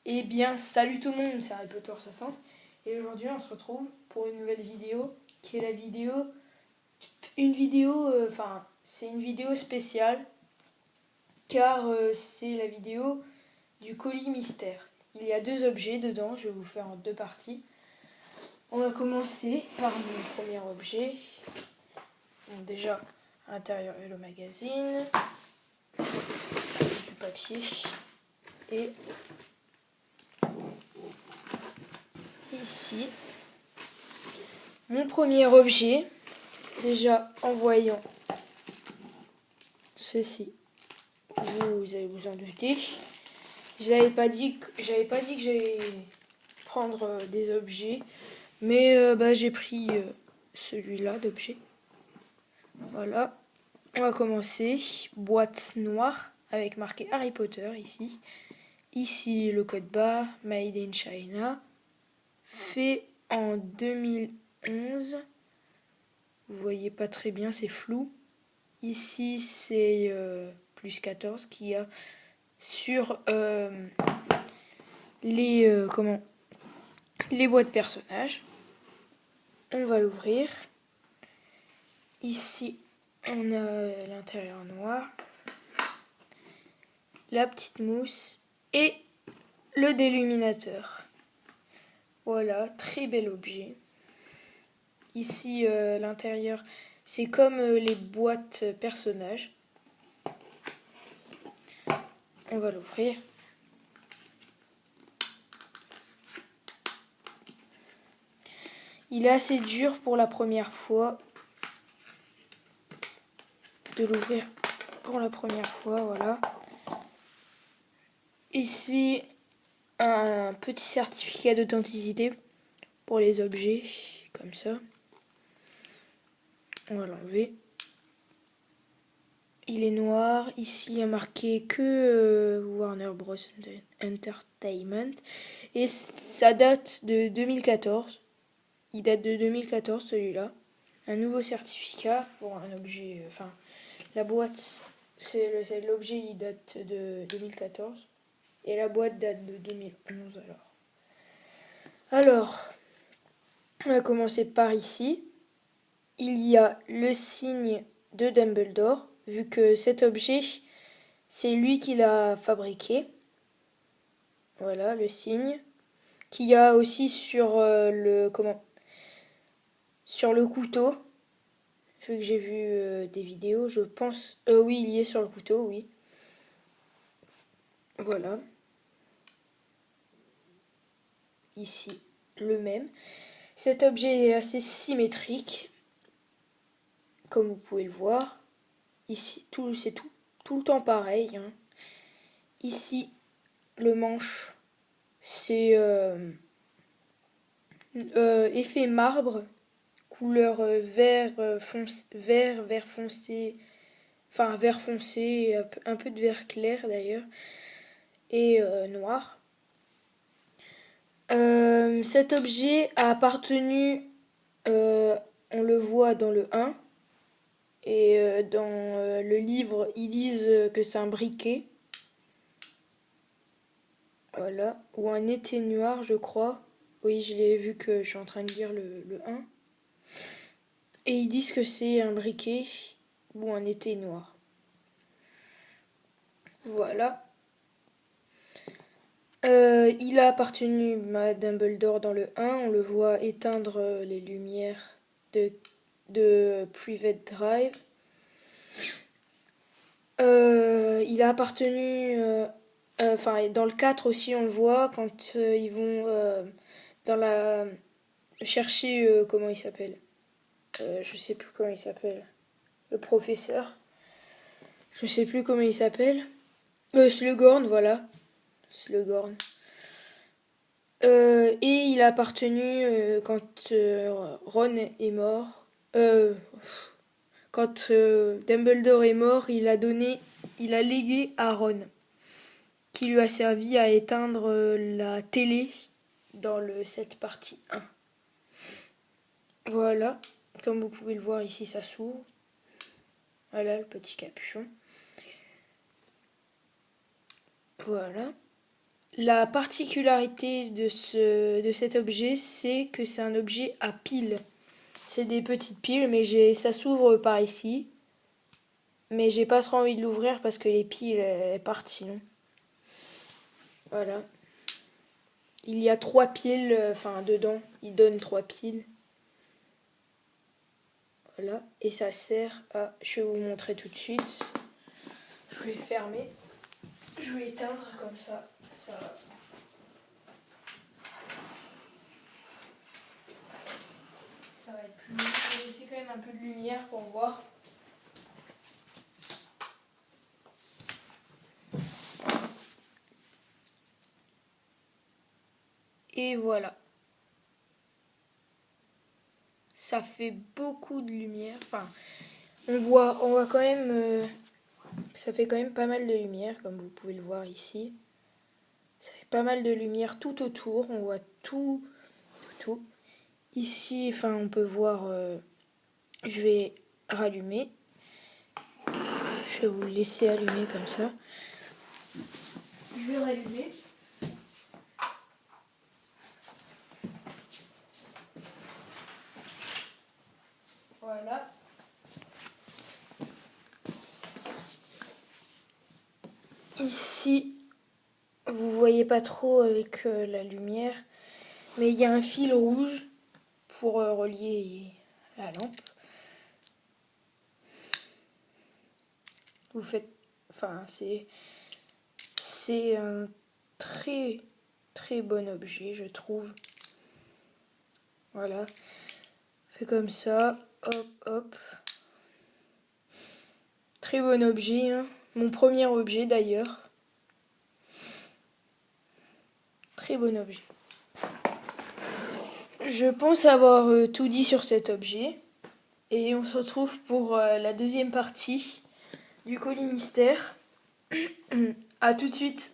Eh bien, salut tout le monde, c'est Harry Potter 60 et aujourd'hui on se retrouve pour une nouvelle vidéo qui est c'est une vidéo spéciale car c'est la vidéo du colis mystère. Il y a deux objets dedans, je vais vous faire en deux parties. On va commencer par mon premier objet. Donc déjà, à l'intérieur il y a le magazine, du papier et ici mon premier objet. Déjà en voyant ceci, vous allez vous en douter. J'avais pas dit que j'allais prendre des objets, mais j'ai pris celui-là d'objet. Voilà. On va commencer. Boîte noire avec marqué Harry Potter ici. Ici le code barre Made in China, fait en 2011. Vous voyez pas très bien, c'est flou. Ici c'est plus 14 qu'il y a sur les boîtes personnages. On va l'ouvrir. Ici on a l'intérieur noir, la petite mousse et le déluminateur. Voilà, très bel objet. Ici l'intérieur, c'est comme les boîtes personnages. On va l'ouvrir. Il est assez dur pour la première fois de l'ouvrir pour la première fois, voilà. Ici, un petit certificat d'authenticité pour les objets, comme ça. On va l'enlever. Il est noir. Ici, il y a marqué que Warner Bros. Entertainment. Et ça date de 2014. Il date de 2014, celui-là. Un nouveau certificat pour un objet... la boîte, c'est l'objet, il date de 2014. Et la boîte date de 2011, Alors, on va commencer par ici. Il y a le signe de Dumbledore, vu que cet objet, c'est lui qui l'a fabriqué. Voilà, le signe. Qu'il y a aussi sur sur le couteau. Vu que j'ai vu des vidéos, je pense... oui, il y est sur le couteau, oui. Voilà. Ici, le même. Cet objet est assez symétrique, comme vous pouvez le voir. Ici, c'est tout le temps pareil. Hein. Ici, le manche, c'est effet marbre, couleur vert foncé, enfin vert foncé, un peu de vert clair d'ailleurs, et noir. Cet objet a appartenu, on le voit dans le 1, et dans le livre, ils disent que c'est un briquet. Voilà, ou un éteignoir, je crois. Oui, je l'ai vu que je suis en train de lire le 1. Et ils disent que c'est un briquet ou un éteignoir. Voilà. Il a appartenu à Dumbledore dans le 1. On le voit éteindre les lumières de Private Drive. Il a appartenu... dans le 4 aussi, on le voit quand ils vont chercher... comment il s'appelle je sais plus comment il s'appelle. Le professeur. Je sais plus comment il s'appelle. Slughorn, voilà. Slughorn. Et il a appartenu quand Ron est mort. Quand Dumbledore est mort, il a légué à Ron, qui lui a servi à éteindre la télé dans cette partie 1. Voilà, comme vous pouvez le voir ici, ça s'ouvre. Voilà le petit capuchon. Voilà. La particularité de cet objet, c'est que c'est un objet à piles. C'est des petites piles, mais ça s'ouvre par ici. Mais j'ai pas trop envie de l'ouvrir parce que les piles elles partent sinon. Voilà. Il y a 3 piles, enfin dedans, il donne 3 piles. Voilà, et ça sert à... Je vais vous montrer tout de suite. Je vais fermer. Je vais éteindre comme ça. Ça va être plus... Je vais laisser quand même un peu de lumière pour voir. Et voilà. Ça fait beaucoup de lumière. Enfin, on voit quand même... ça fait quand même pas mal de lumière, comme vous pouvez le voir ici. Ça fait pas mal de lumière tout autour. On voit tout. Ici, enfin, on peut voir... je vais rallumer. Je vais vous le laisser allumer comme ça. Je vais rallumer. Voilà. Ici, vous voyez pas trop avec la lumière, mais il y a un fil rouge pour relier la lampe. Vous faites, enfin, c'est un très très bon objet, je trouve. Voilà, fait comme ça, hop hop. Très bon objet, hein. Mon premier objet d'ailleurs. Très bon objet. Je pense avoir tout dit sur cet objet. Et on se retrouve pour la deuxième partie du colis mystère. À tout de suite.